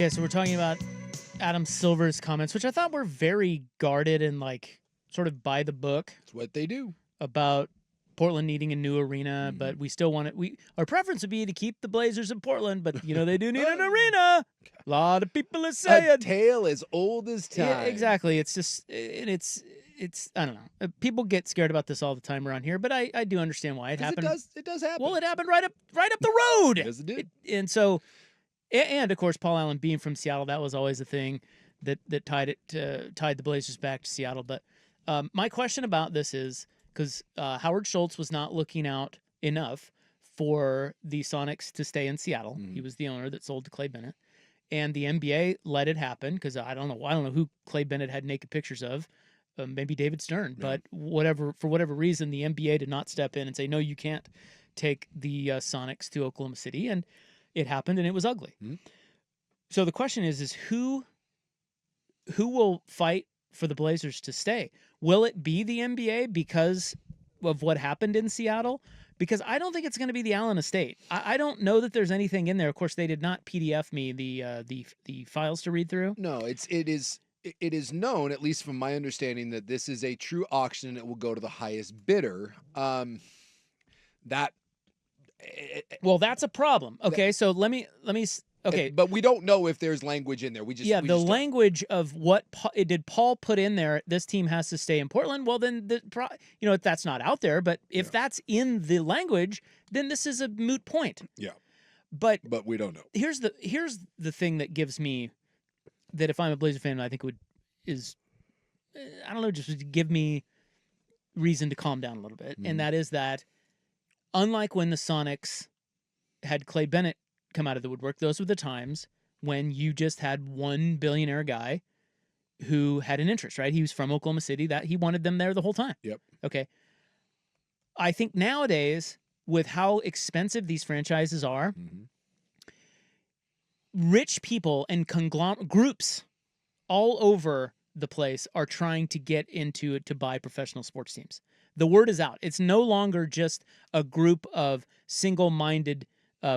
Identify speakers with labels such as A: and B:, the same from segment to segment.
A: Yeah, so we're talking about Adam Silver's comments, which I thought were very guarded and like sort of by the book
B: It's what they do.
A: about Portland needing a new arena, but we still want it. Our preference would be to keep the Blazers in Portland, but they do need an arena. A lot of people are saying
B: A tale as old as time.
A: Yeah, exactly. It's just it's I don't know. People get scared about this all the time around here, but I do understand why it happened.
B: It does happen.
A: Well, it happened right up the road.
B: Yes, it did.
A: And so, and of course, Paul Allen being from Seattle, that was always a thing that tied the Blazers back to Seattle. But my question about this is because Howard Schultz was not looking out enough for the Sonics to stay in Seattle. He was the owner that sold to Clay Bennett, and the NBA let it happen because I don't know who Clay Bennett had naked pictures of. Maybe David Stern, but for whatever reason, the NBA did not step in and say, no, you can't take the Sonics to Oklahoma City. And it happened, and it was ugly. So the question is who will fight for the Blazers to stay? Will it be the NBA because of what happened in Seattle? Because I don't think it's going to be the Allen estate. I don't know that there's anything in there. Of course, they did not PDF me the files to read through.
B: No, it is known, at least from my understanding, that this is a true auction and it will go to the highest bidder. That's
A: a problem. Okay, so let me. Okay,
B: but we don't know if there's language in there.
A: The language of what did Paul put in there? This team has to stay in Portland. Well, then that's not out there. But if that's in the language, then this is a moot point.
B: Yeah,
A: but
B: we don't know.
A: Here's the thing that gives me that if I'm a Blazer fan, I think just would give me reason to calm down a little bit, and that is that unlike when the Sonics had Clay Bennett come out of the woodwork, those were the times when you just had one billionaire guy who had an interest, right? He was from Oklahoma City, that he wanted them there the whole time.
B: Yep.
A: Okay. I think nowadays, with how expensive these franchises are, rich people and groups all over the place are trying to get into it to buy professional sports teams. The word is out. It's no longer just a group of single-minded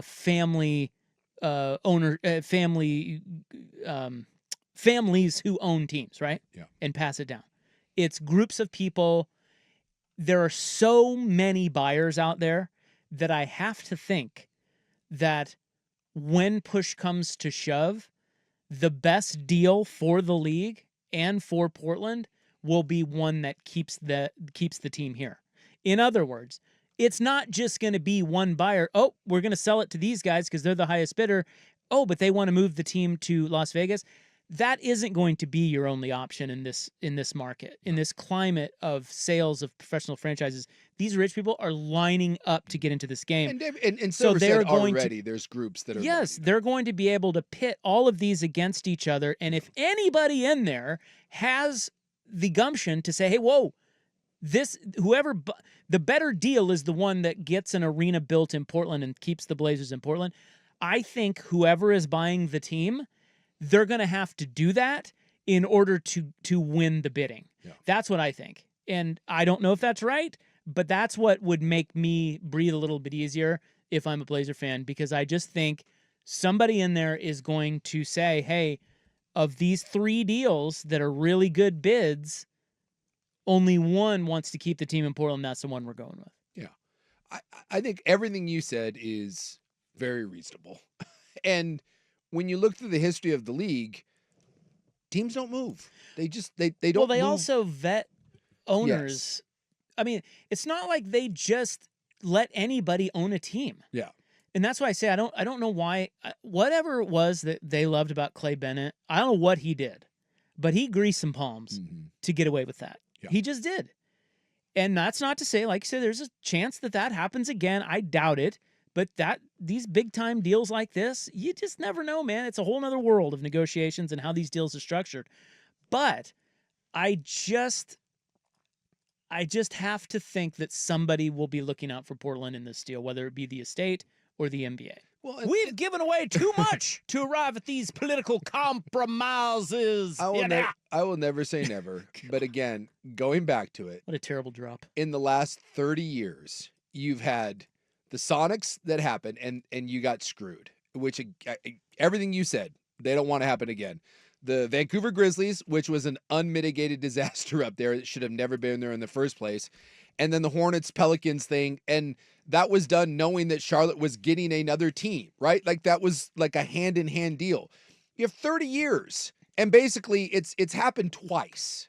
A: families who own teams, right?
B: Yeah.
A: And pass it down. It's groups of people. There are so many buyers out there that I have to think that when push comes to shove, the best deal for the league and for Portland will be one that keeps the team here. In other words, it's not just going to be one buyer. Oh, we're going to sell it to these guys because they're the highest bidder. Oh, but they want to move the team to Las Vegas. That isn't going to be your only option in this market, in this climate of sales of professional franchises. These rich people are lining up to get into this game.
B: And so they're going already. There's groups that are
A: they're going to be able to pit all of these against each other. And if anybody in there has the gumption to say, hey, whoa, the better deal is the one that gets an arena built in Portland and keeps the Blazers in Portland. I think whoever is buying the team, they're going to have to do that in order to win the bidding. Yeah. That's what I think. And I don't know if that's right, but that's what would make me breathe a little bit easier if I'm a Blazer fan, because I just think somebody in there is going to say, hey, of these 3 deals that are really good bids, only one wants to keep the team in Portland. That's the one we're going with.
B: Yeah. I think everything you said is very reasonable. And when you look through the history of the league, teams don't move. They don't
A: Well, they
B: move.
A: also vet owners.
B: Yes.
A: I mean, it's not like they just let anybody own a team.
B: Yeah.
A: And that's why I say I don't know why. Whatever it was that they loved about Clay Bennett, I don't know what he did, but he greased some palms to get away with that. Yeah. He just did. And that's not to say, like you said, there's a chance that happens again. I doubt it. But these big-time deals like this, you just never know, man. It's a whole other world of negotiations and how these deals are structured. But I just have to think that somebody will be looking out for Portland in this deal, whether it be the estate or the NBA. Well, we've given away too much to arrive at these political compromises.
B: I will never say never. But again, going back to it.
A: What a terrible drop.
B: In the last 30 years, you've had the Sonics that happened, and you got screwed, which everything you said, They don't want to happen again. The Vancouver Grizzlies, which was an unmitigated disaster up there that should have never been there in the first place. And then the Hornets Pelicans thing. And that was done knowing that Charlotte was getting another team, right? Like that was like a hand-in-hand deal. You have 30 years. And basically it's happened twice.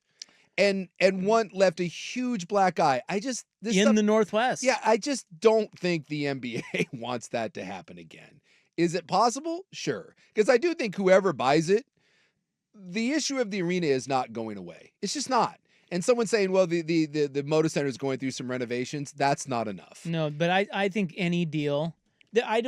B: And one left a huge black eye.
A: In the Northwest.
B: Yeah, I just don't think the NBA wants that to happen again. Is it possible? Sure. Because I do think whoever buys it, the issue of the arena is not going away. It's just not. And someone saying, well, the Moda Center is going through some renovations, that's not enough.
A: No, but I think any deal that I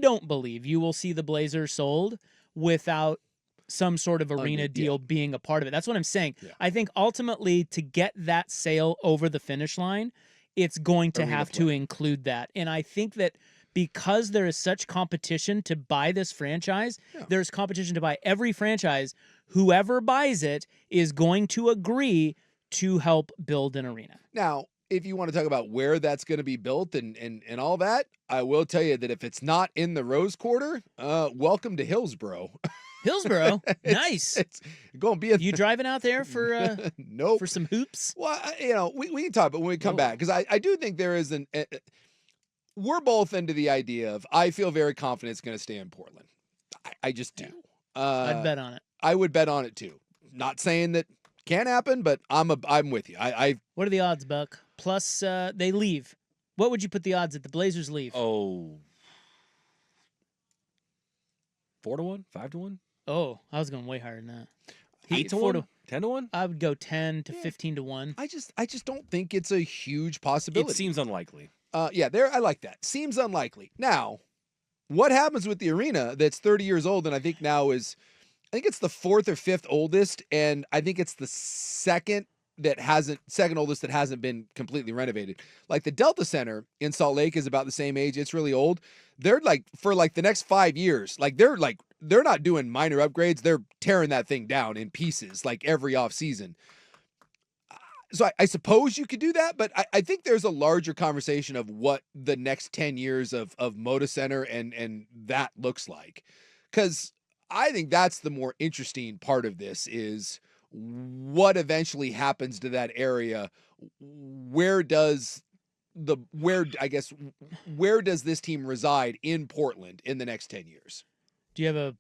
A: don't believe you will see the Blazers sold without some sort of arena deal being a part of it. That's what I'm saying. Yeah. I think ultimately to get that sale over the finish line, it's going to have to include that. And I think that because there is such competition to buy this franchise, there's competition to buy every franchise. Whoever buys it is going to agree to help build an arena.
B: Now, if you want to talk about where that's going to be built and all that, I will tell you that if it's not in the Rose Quarter, welcome to Hillsboro.
A: Hillsboro, nice.
B: It's going to be.
A: You driving out there for
B: nope.
A: for some hoops?
B: Well, we can talk, but when we come back, because I do think there is we're both into the idea of I feel very confident it's going to stay in Portland. I just do.
A: I'd bet on it.
B: I would bet on it too. Not saying that can't happen, but I'm with you.
A: What are the odds, Buck? Plus, they leave. What would you put the odds at the Blazers leave?
C: Oh, 4-1, 5-1.
A: Oh, I was going way higher than that.
C: 8-1, 10-1.
A: I would go 10 to 15-1.
B: I just don't think it's a huge possibility.
C: It seems unlikely.
B: I like that. Seems unlikely. Now, what happens with the arena that's 30 years old and I think now is, I think it's the fourth or fifth oldest, and I think it's the second oldest that hasn't been completely renovated. Like the Delta Center in Salt Lake is about the same age. It's really old. They're like, for like the next 5 years, they're not doing minor upgrades. They're tearing that thing down in pieces like every off season. So I suppose you could do that, but I think there's a larger conversation of what the next 10 years of Moda Center and that looks like. Because I think that's the more interesting part of this is what eventually happens to that area. Where does this team reside in Portland in the next 10 years?
A: Do you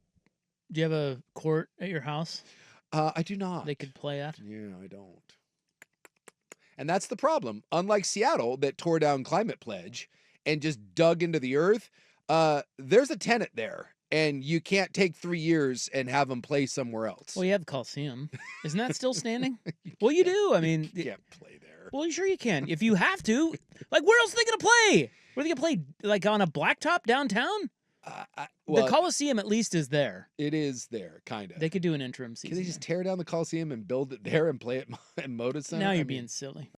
A: have a court at your house?
B: I do not.
A: They could play at?
B: Yeah, I don't. And that's the problem. Unlike Seattle that tore down Climate Pledge and just dug into the earth, there's a tenant there. And you can't take 3 years and have them play somewhere else.
A: Well, you have the Coliseum. Isn't that still standing? Well, you do. I mean,
B: you can't play there.
A: Well, sure you can. If you have to. Like, where else are they going to play? Where are they going to play? Like on a blacktop downtown? The Coliseum at least is there.
B: It is there, kind of.
A: They could do an interim season.
B: Can they just tear down the Coliseum and build it there and play it at Moda Center?
A: Now you're being silly.